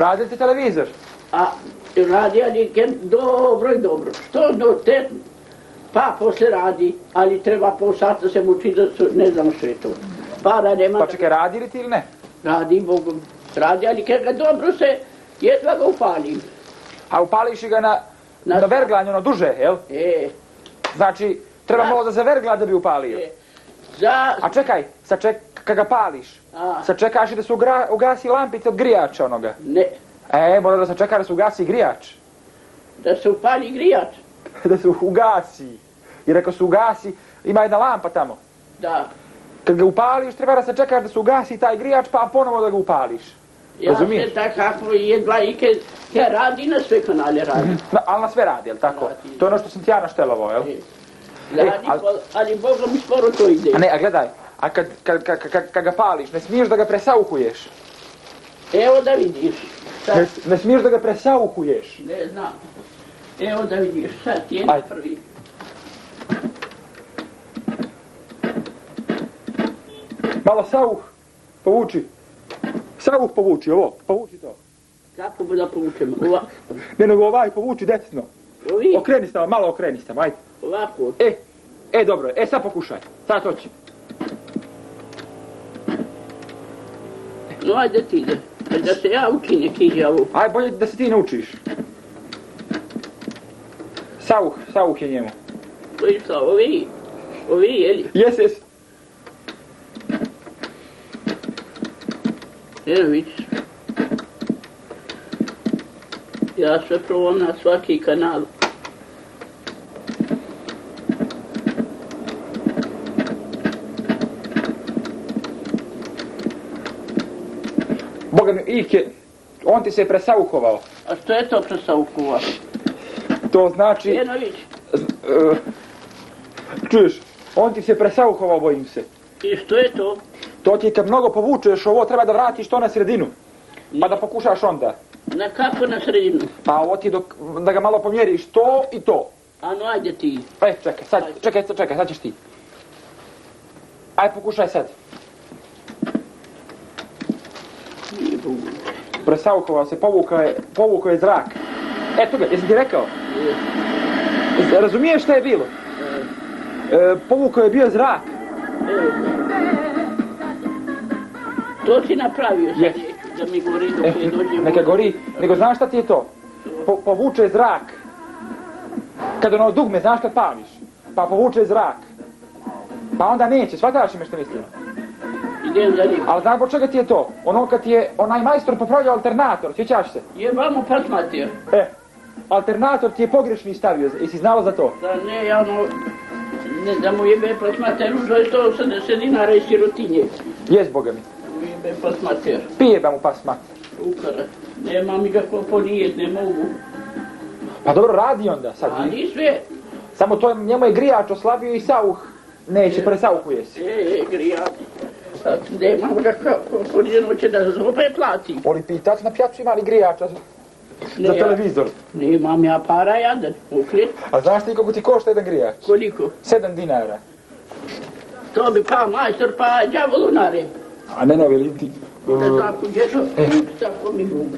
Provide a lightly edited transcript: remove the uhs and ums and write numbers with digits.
Radi li ti televizor? A radi, ali dobro i dobro. Što do te, pa posle radi, ali treba pol sata se muči da ne znam što je to. Para nema. Pa čekaj, radi li ti ili ne? Radi, Bogom. Radi, ali kad ga dobro se, jedva ga upalim. A upališ ga na verglanje, ono duže, jel? Znači, treba malo da zavergla da bi upalio. A čekaj, kad ga pališ, sačekaš i da se ugasi lampica od grijača onoga. Ne. Mora da sačeka da se ugasi grijač. Da se upali grijač? Da se ugasi. Jer ako se ugasi, ima jedna lampa tamo. Da. Kad ga upališ, treba da sačekaš da se ugasi taj grijač, pa ponovo da ga upališ. Razumiješ? Ja se tako jedva i kad radi, na sve kanale radi. Ali na sve radi, jel tako? To je ono što sam ti ja naštelovao, jel? Radi, ali Bogom mi skoro to ide. A ne, a gledaj, a kad ga pališ, ne smiješ da ga presauhuješ. Evo da vidiš. Ne smiješ da ga presauhuješ. Ne znam. Evo da vidiš, sad je prvi. Malo sauh, povuči. Sauh povuči, ovo, povuči to. Kako bi da povučem? Ovako. Ne, nego ovaj povuči desno. Ovi? Okreni se, malo okreni se, ajde. Ovako. Dobro, sad pokušaj, sad hoći. No, ajde ti ide. Da se ja učim nek iđe ovo. Aj, bolje da se ti naučiš. Sauh je njemu. To je šta, ovi, jeli? Jes. Evo vidiš. Ja sve probam na svaki kanal. Boga mi, Ike, on ti se presauhovao. A što je to presauhovao? To znači... Enović. Čuješ, on ti se presauhovao, bojim se. I što je to? To ti kad mnogo povučeš ovo, treba da vratiš to na sredinu. Pa da pokušaš onda. Na kako na sredinu? Pa ovo ti da ga malo pomjeriš to i to. Ano, ajde ti. Čekaj, sad ćeš ti. Aj, pokušaj sad. Presauhovao se, povukao je zrak. Eto ga, jesam ti rekao? Razumiješ šta je bilo? Povukao je bio zrak. To si napravio sad, da mi gori dok je dođe. Neka gori, nego znaš šta ti je to? Povuče zrak. Kad ono dugme, znaš kad pališ? Pa povuče zrak. Pa onda neće, shvataš me što mislim? Idem za njim. Ali znaš po čega ti je to? Ono kad ti je onaj majstor popravljao alternator, sjećaš se? Je vamo pasmatio. Alternator ti je pogrešni stavio, jesi znala za to? Da ne, ja ono... Ne da mu jebe pasmater, uzo je 180 dinara i sirotinje. Jes, Boga mi. Mu jebe pasmater. Pijeba mu pasmater. Ukara. Nema mi ga ko ponijet, ne mogu. Pa dobro, radi onda sad. Radi sve. Samo to njemu je grijač oslabio i sauh. Neće, presauhuje se. Grijač. Nema ga ko ponijet, hoće da opet plati. Oli pitac na pjacu ima li grijača za televizor? Nemam ja para jadan, uklit. A znaš ti koliko ti košta jedan grijač? Koliko? 7 dinara. To bi pa majstor, pa đavolu nare. A ne novi li ti? Da tako, gdje to? Tako mi mogu.